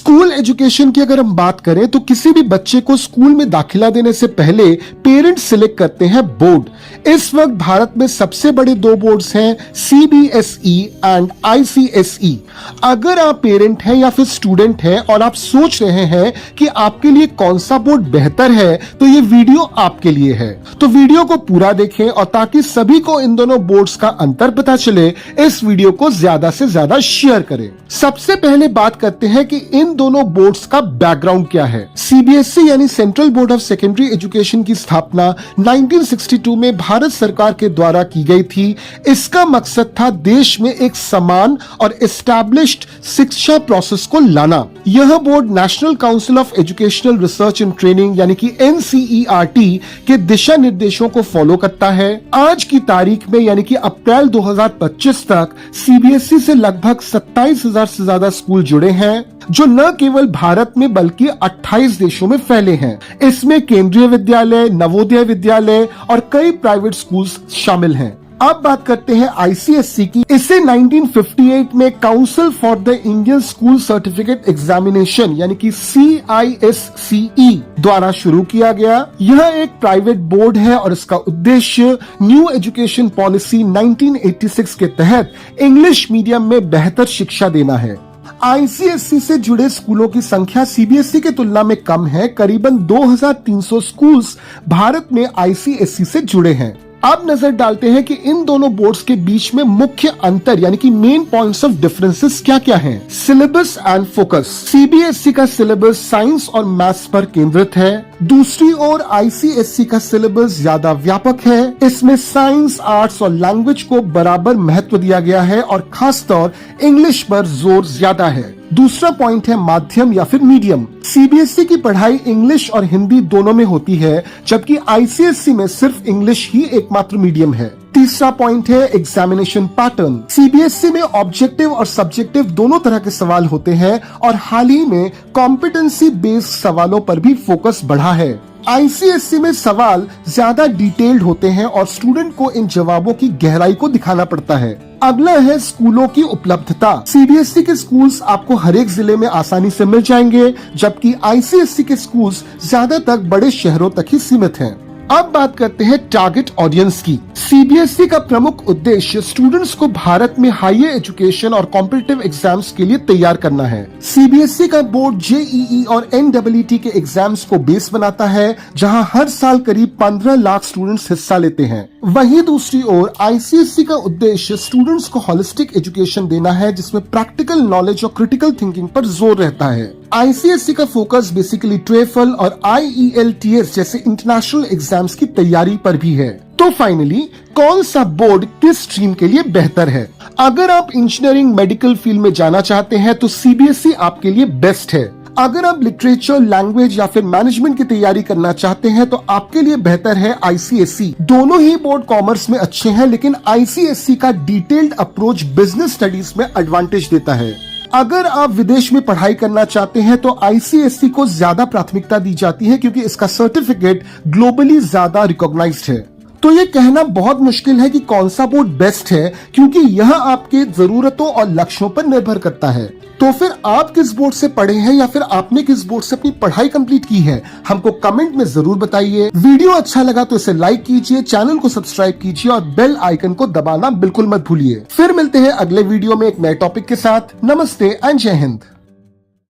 School education की अगर हम बात करें तो किसी भी बच्चे को स्कूल में दाखिला देने से पहले पेरेंट्स सिलेक्ट करते हैं बोर्ड। इस वक्त भारत में सबसे बड़े दो बोर्ड्स हैं, CBSE एंड ICSE। अगर आप पेरेंट हैं या फिर स्टूडेंट हैं और आप सोच रहे हैं कि आपके लिए कौन सा बोर्ड बेहतर है, तो ये वीडियो आपके लिए है। तो वीडियो को पूरा देखें और ताकि सभी को इन दोनों बोर्ड्स का अंतर पता चले, इस वीडियो को ज्यादा से ज्यादा शेयर करें। सबसे पहले बात करते हैं कि इन दोनों बोर्ड्स का बैकग्राउंड क्या है। CBSE यानी central board of secondary education की स्थापना 1962 में भारत सरकार के द्वारा की गई थी। इसका मकसद था देश में एक समान और एस्टैब्लिश्ड शिक्षा प्रोसेस को लाना। यह board national council of educational research and training यानी कि NCERT के दिशा निर्देशों को फॉलो करता है। आज की तारीख में यानी कि अप्रैल 2025 तक CBSE से लगभग 27,000 से ज्यादा स्कूल जुड़े हैं, जो न केवल भारत में बल्कि 28 देशों में फैले हैं। इसमें केंद्रीय विद्यालय, नवोदय विद्यालय और कई प्राइवेट स्कूल्स शामिल हैं। अब बात करते हैं ICSE की। इसे 1958 में council for the Indian school certificate examination यानी कि CISCE द्वारा शुरू किया गया। यह एक प्राइवेट बोर्ड है और इसका उद्देश्य न्यू एजुकेशन पॉलिसी 1986 के तहत इंग्लिश मीडियम में बेहतर शिक्षा देना है। ICSE से जुड़े स्कूलों की संख्या CBSE की तुलना में कम है। करीबन 2300 स्कूल्स भारत में ICSE से जुड़े हैं। अब नजर डालते हैं कि इन दोनों बोर्ड्स के बीच में मुख्य अंतर यानी कि मेन पॉइंट्स ऑफ डिफरेंसेस क्या क्या हैं। Syllabus and focus. CBSE का सिलेबस साइंस और मैथ्स पर केंद्रित है। दूसरी ओर ICSE का सिलेबस ज्यादा व्यापक है। इसमें साइंस, आर्ट्स और लैंग्वेज को बराबर महत्व दिया गया है और खासतौर इंग्लिश पर जोर ज्यादा है। दूसरा पॉइंट है माध्यम या फिर मीडियम। CBSE की पढ़ाई इंग्लिश और हिंदी दोनों में होती है, जबकि ICSE में सिर्फ इंग्लिश ही एकमात्र मीडियम है। तीसरा पॉइंट है एग्जामिनेशन पैटर्न। CBSE में ऑब्जेक्टिव और सब्जेक्टिव दोनों तरह के सवाल होते हैं और हाल ही में कॉम्पिटेंसी बेस्ड सवालों पर भी फोकस बढ़ा है। ICSE में सवाल ज्यादा डिटेल्ड होते हैं और स्टूडेंट को इन जवाबों की गहराई को दिखाना पड़ता है। अगला है स्कूलों की उपलब्धता। CBSE के स्कूल्स आपको हर एक जिले में आसानी से मिल जाएंगे, जबकि ICSE के स्कूल्स ज्यादातर बड़े शहरों तक ही सीमित हैं। अब बात करते हैं टारगेट ऑडियंस की। CBSE का प्रमुख उद्देश्य स्टूडेंट्स को भारत में हायर एजुकेशन और कॉम्पिटिटिव एग्जाम्स के लिए तैयार करना है। CBSE का बोर्ड JEE और NEET के एग्जाम्स को बेस बनाता है, जहां हर साल करीब 15 लाख स्टूडेंट्स हिस्सा लेते हैं। वहीं दूसरी ओर ICSE का उद्देश्य स्टूडेंट्स को होलिस्टिक एजुकेशन देना है, जिसमें प्रैक्टिकल नॉलेज और क्रिटिकल थिंकिंग पर जोर रहता है। ICSE का फोकस बेसिकली TOEFL और IELTS जैसे इंटरनेशनल एग्जाम्स की तैयारी पर भी है। तो फाइनली कौन सा बोर्ड किस स्ट्रीम के लिए बेहतर है? अगर आप इंजीनियरिंग, मेडिकल फील्ड में जाना चाहते हैं तो CBSE आपके लिए बेस्ट है। अगर आप लिटरेचर, लैंग्वेज या फिर मैनेजमेंट की तैयारी करना चाहते हैं तो आपके लिए बेहतर है ICSE। दोनों ही बोर्ड कॉमर्स में अच्छे हैं, लेकिन ICSE का डिटेल्ड अप्रोच बिजनेस स्टडीज में एडवांटेज देता है। अगर आप विदेश में पढ़ाई करना चाहते हैं तो ICSE को ज्यादा प्राथमिकता दी जाती है, क्योंकि इसका सर्टिफिकेट ग्लोबली ज्यादा रिकॉग्नाइज्ड है। तो ये कहना बहुत मुश्किल है कि कौन सा बोर्ड बेस्ट है, क्योंकि यह आपके जरूरतों और लक्ष्यों पर निर्भर करता है। तो फिर आप किस बोर्ड से पढ़े हैं या फिर आपने किस बोर्ड से अपनी पढ़ाई कंप्लीट की है, हमको कमेंट में जरूर बताइए। वीडियो अच्छा लगा तो इसे लाइक कीजिए, चैनल को सब्सक्राइब कीजिए और बेल आइकन को दबाना बिल्कुल मत भूलिए। फिर मिलते हैं अगले वीडियो में एक नए टॉपिक के साथ। नमस्ते एंड जय हिंद।